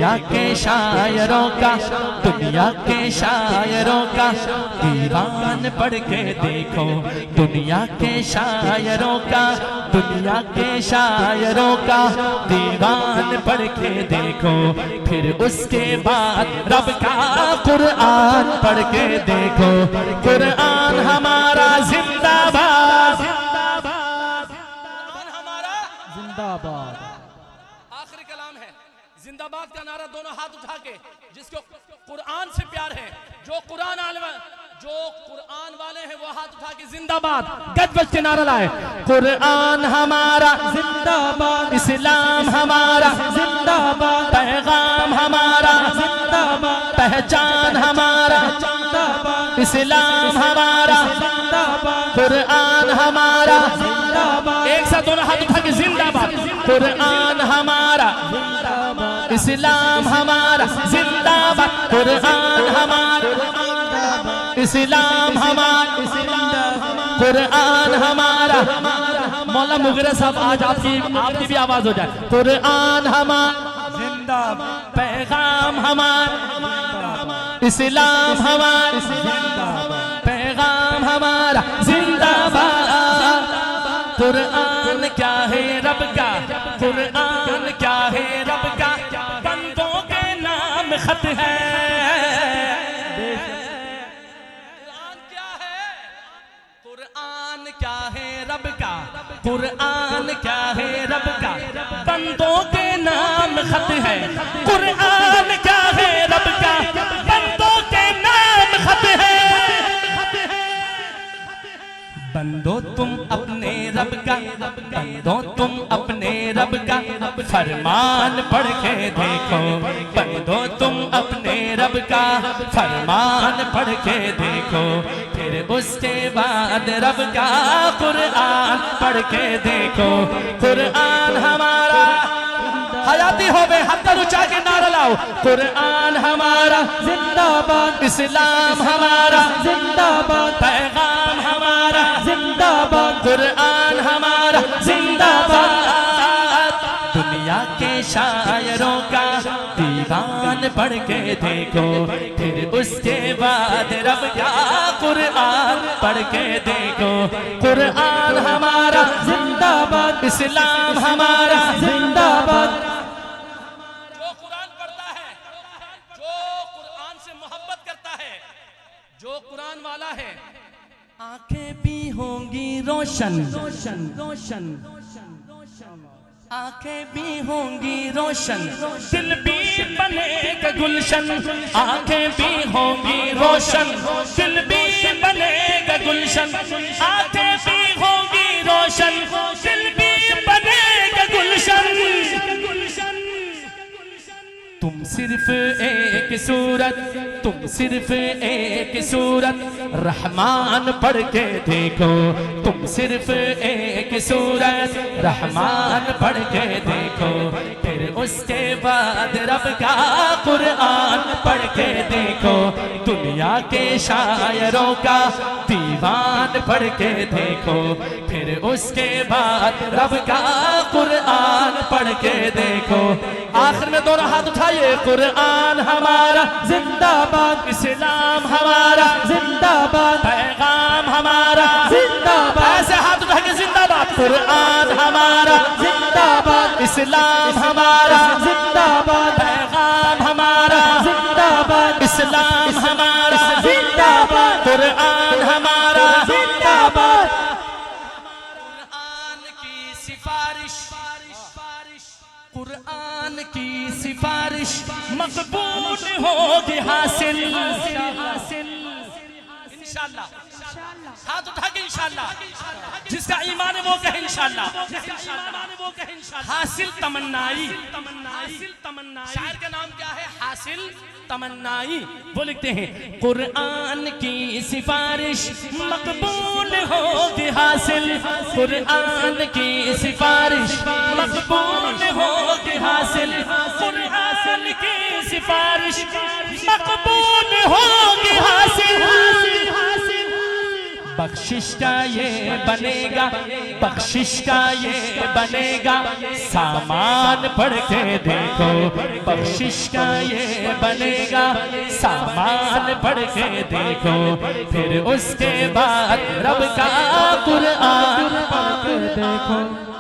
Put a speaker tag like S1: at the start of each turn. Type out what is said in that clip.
S1: दुनिया के शायरों का, दुनिया के शायरों का दीवान पढ़ के देखो, दुनिया के शायरों का, दुनिया के शायरों का दीवान पढ़ के देखो। फिर उसके बाद रब का कुरान पढ़ के देखो। कुरान हमारा जिंदाबाद, कुरान हमारा
S2: जिंदाबाद।
S3: आखिरी कलाम है, जिंदाबाद का नारा दोनों हाथ उठा के, जिसको कुरान से प्यार है, जो कुरान वाले हैं वो हाथ उठा के जिंदाबाद गज के नारा लाए।
S1: कुरान हमारा
S2: जिंदाबाद,
S1: इस्लाम हमारा
S2: जिंदाबाद,
S1: पैगाम हमारा
S2: जिंदाबाद,
S1: पहचान हमारा
S2: जिंदाबाद,
S1: इस्लाम हमारा
S2: जिंदाबाद,
S1: कुरान हमारा
S2: जिंदाबाद।
S3: एक साथ दोनों हाथ उठा के जिंदाबाद।
S1: कुरान हमारा इस्लाम हमारा जिंदाबाद, कुरान हमारा इस्लाम हमारा, कुरान हमारा। मौला मुगीरा साहब आज आपकी भी आवाज हो जाए। कुरान हमारा
S2: जिंदाबाद,
S1: पैगाम हमारा, इस्लाम हमारा, पैगाम हमारा जिंदाबाद। कुरान क्या है रब का, कुरान क्या है रब का, बंदों के नाम खत है। कुरान क्या है, कुरान क्या है रब का, कुरान क्या है रब का, बंदों के नाम खत है। कुरान क्या है रब का, बंदों के नाम खत है। बंदो तुम अपने रब का, बंदो तुम अपने रब का फरमान पढ़ के देखो, बंदो तुम अपने रब का फरमान पढ़ के देखो। फिर उसके बाद रब का कुरान पढ़ के देखो। कुरान हमारा हयाती हो गए, हाथ ऊंचा के नारा लाओ। कुरान हमारा
S2: जिंदाबाद,
S1: इस्लाम हमारा
S2: जिंदाबाद,
S1: पैगाम हमारा
S2: जिंदाबाद,
S1: कुरान हमारा जिंदाबाद। दुनिया के शायरों का दीवान पढ़ के देखो। फिर उसके बाद रब का कुरान पढ़ के देखो। कुरान हमारा
S2: जिंदाबाद,
S1: इस्लाम हमारा
S2: जिंदाबाद।
S3: जो कुरान पढ़ता है, जो कुरान से मोहब्बत करता है, जो कुरान वाला है,
S1: आंखें भी होंगी रोशन,
S2: रोशन, रोशन,
S1: आंखें भी होंगी रोशन, दिल भी बनेगा गुलशन। आंखें भी होंगी रोशन, दिल भी बनेगा गुलशन। आंखें भी होंगी रोशन, दिल भी बनेगा गुलशन। तुम सिर्फ एक सूरत, तुम सिर्फ एक सूरत रहमान पढ़ के देखो। तुम सिर्फ एक सूरत रहमान पढ़ के देखो। फिर उसके बाद रब का कुरान पढ़ के देखो। दुनिया के शायरों का दीवान पढ़ के देखो। फिर उसके बाद रब का कुरान पढ़ के देखो। आखिर में दोनों हाथ उठाइए। कुरान हमारा
S2: जिंदाबाद,
S1: इस्लाम हमारा
S2: जिंदाबाद,
S1: पैगाम हमारा
S2: जिंदाबाद।
S1: ऐसे हाथ उठा के जिंदाबाद। कुरान हमारा
S2: जिंदाबाद,
S1: इस्लाम हमारा
S2: जिंदाबाद,
S1: पैगाम हमारा
S2: जिंदाबाद,
S1: इस्लाम हमारा
S2: जिंदाबाद,
S1: कुरान हमारा
S2: जिंदाबाद।
S1: कुरान की सिफारिश, कुरान की सिफारिश मकबूल होगी हासिल, इंशाअल्लाह। हाथ उठा के इंशाअल्लाह। जिसका ईमान है वो कहे इंशाअल्लाह। हासिल तमन्नाई, शायर का नाम क्या है? हासिल तमन्नाई। वो लिखते हैं कुरान की सिफारिश मकबूल होगी हासिल। कुरान की सिफारिश मकबूल होगी हासिल। कुरान की सिफारिश मकबूल होगी हासिल। बख्शिश का ये बनेगा, बख्शिश का ये बनेगा, सामान पढ़ के देखो। बख्शिश का ये बनेगा, सामान पढ़ के देखो। फिर उसके बाद रब का कुरान पढ़ के देखो।